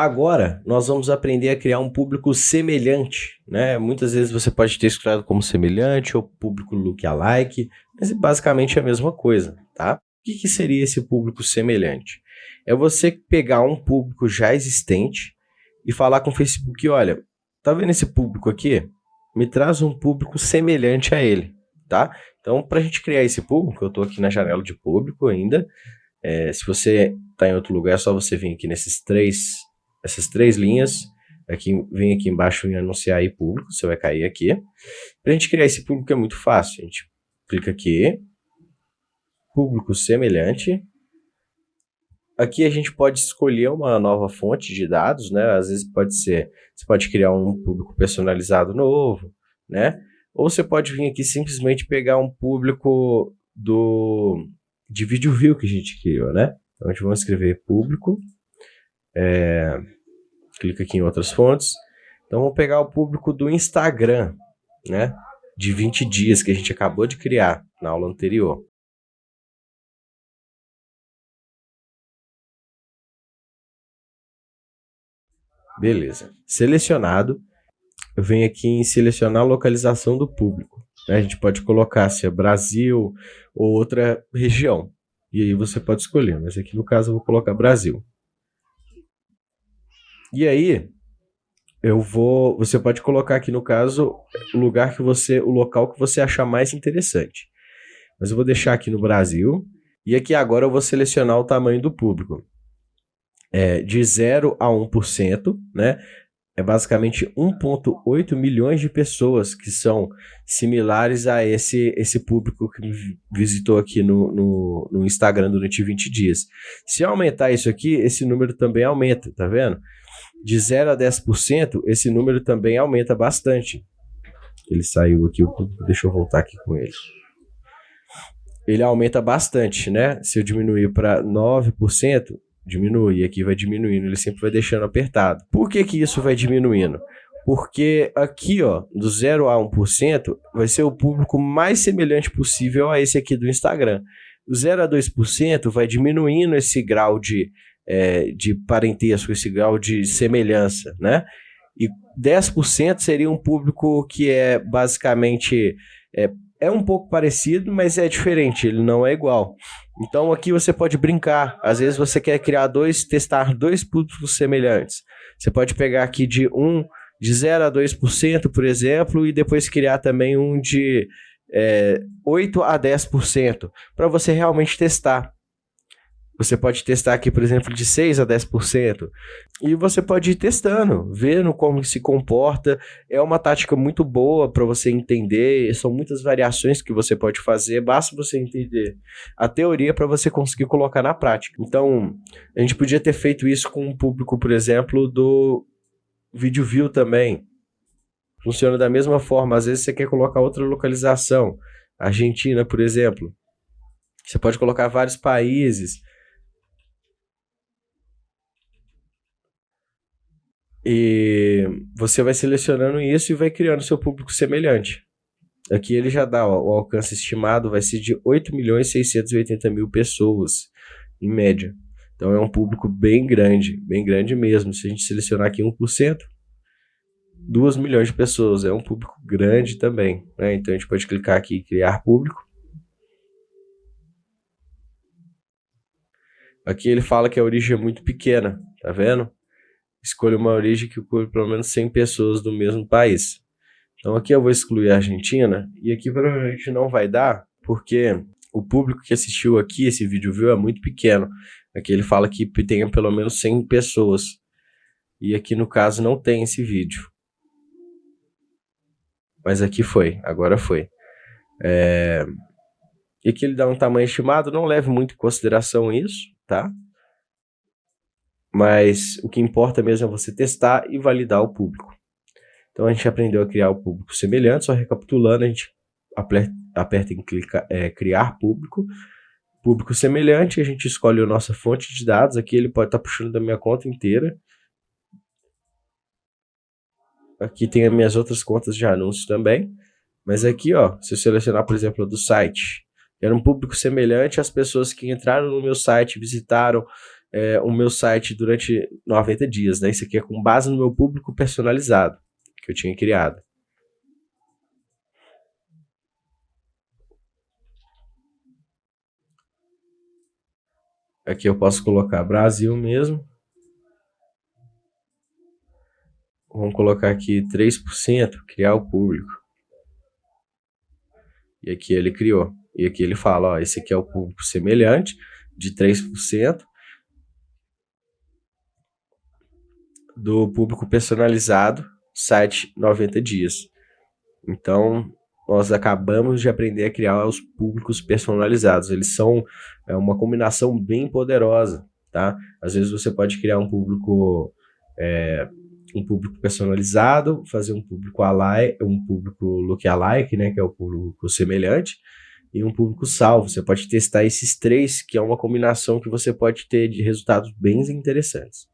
Agora, nós vamos aprender a criar um público semelhante, né? Muitas vezes você pode ter escutado como semelhante ou público lookalike, mas basicamente é a mesma coisa, tá? O que seria esse público semelhante? É você pegar um público já existente e falar com o Facebook, olha, tá vendo esse público aqui? Me traz um público semelhante a ele, tá? Então, para a gente criar esse público, eu estou aqui na janela de público ainda. Se você está em outro lugar, é só você vir aqui essas três linhas, vem aqui embaixo em anunciar aí público, você vai cair aqui. Para a gente criar esse público é muito fácil, a gente clica aqui, público semelhante. Aqui a gente pode escolher uma nova fonte de dados, né? Às vezes você pode criar um público personalizado novo, né? Ou você pode vir aqui simplesmente pegar um público de vídeo view que a gente criou, né? Então a gente vai escrever público, clica aqui em outras fontes. Então vamos pegar o público do Instagram, né? De 20 dias que a gente acabou de criar na aula anterior. Beleza. Selecionado, eu venho aqui em selecionar a localização do público. A gente pode colocar se é Brasil ou outra região. E aí você pode escolher, mas aqui no caso eu vou colocar Brasil. E aí, você pode colocar aqui no caso o local que você achar mais interessante. Mas eu vou deixar aqui no Brasil. E aqui agora eu vou selecionar o tamanho do público. De 0 a 1%, né? É basicamente 1,8 milhões de pessoas que são similares a esse público que me visitou aqui no Instagram durante 20 dias. Se eu aumentar isso aqui, esse número também aumenta, tá vendo? De 0 a 10%, esse número também aumenta bastante. Ele saiu aqui, deixa eu voltar aqui com ele. Ele aumenta bastante, né? Se eu diminuir para 9%, diminui, aqui vai diminuindo, ele sempre vai deixando apertado. Por que isso vai diminuindo? Porque aqui, ó, do 0 a 1%, vai ser o público mais semelhante possível a esse aqui do Instagram. Do 0 a 2% vai diminuindo esse grau de parentesco, esse grau de semelhança, né? E 10% seria um público que é basicamente... É um pouco parecido, mas é diferente, ele não é igual. Então aqui você pode brincar. Às vezes você quer testar dois públicos semelhantes. Você pode pegar aqui de 0 a 2%, por exemplo, e depois criar também um de 8 a 10%, para você realmente testar. Você pode testar aqui, por exemplo, de 6 a 10%. E você pode ir testando, vendo como se comporta. É uma tática muito boa para você entender. São muitas variações que você pode fazer. Basta você entender a teoria para você conseguir colocar na prática. Então, a gente podia ter feito isso com um público, por exemplo, do vídeo view também. Funciona da mesma forma. Às vezes você quer colocar outra localização. Argentina, por exemplo. Você pode colocar vários países. E você vai selecionando isso e vai criando seu público semelhante. Aqui ele já dá, ó, o alcance estimado vai ser de 8.680.000 pessoas, em média. Então é um público bem grande mesmo. Se a gente selecionar aqui 1%, 2 milhões de pessoas, é um público grande também, né? Então a gente pode clicar aqui em criar público. Aqui ele fala que a origem é muito pequena, tá vendo? Escolha uma origem que ocupe pelo menos 100 pessoas do mesmo país. Então aqui eu vou excluir a Argentina, e aqui provavelmente não vai dar, porque o público que assistiu aqui, esse vídeo view, é muito pequeno. Aqui ele fala que tenha pelo menos 100 pessoas, e aqui no caso não tem esse vídeo. Mas aqui foi, agora foi. E aqui ele dá um tamanho estimado, não leve muito em consideração isso, tá? Mas o que importa mesmo é você testar e validar o público. Então a gente aprendeu a criar o público semelhante, só recapitulando, a gente aperta em criar público. Público semelhante, a gente escolhe a nossa fonte de dados, aqui ele pode estar puxando da minha conta inteira. Aqui tem as minhas outras contas de anúncios também. Mas aqui, ó, se eu selecionar, por exemplo, a do site, era um público semelhante às pessoas que entraram no meu site, visitaram o meu site durante 90 dias, né? Isso aqui é com base no meu público personalizado que eu tinha criado. Aqui eu posso colocar Brasil mesmo. Vamos colocar aqui 3%, criar o público. E aqui ele criou. E aqui ele fala, ó, esse aqui é o público semelhante, de 3%, do público personalizado, site 90 dias. Então, nós acabamos de aprender a criar os públicos personalizados. Eles são uma combinação bem poderosa, tá? Às vezes você pode criar um público personalizado, fazer um público lookalike, né, que é o público semelhante, e um público salvo. Você pode testar esses três, que é uma combinação que você pode ter de resultados bem interessantes.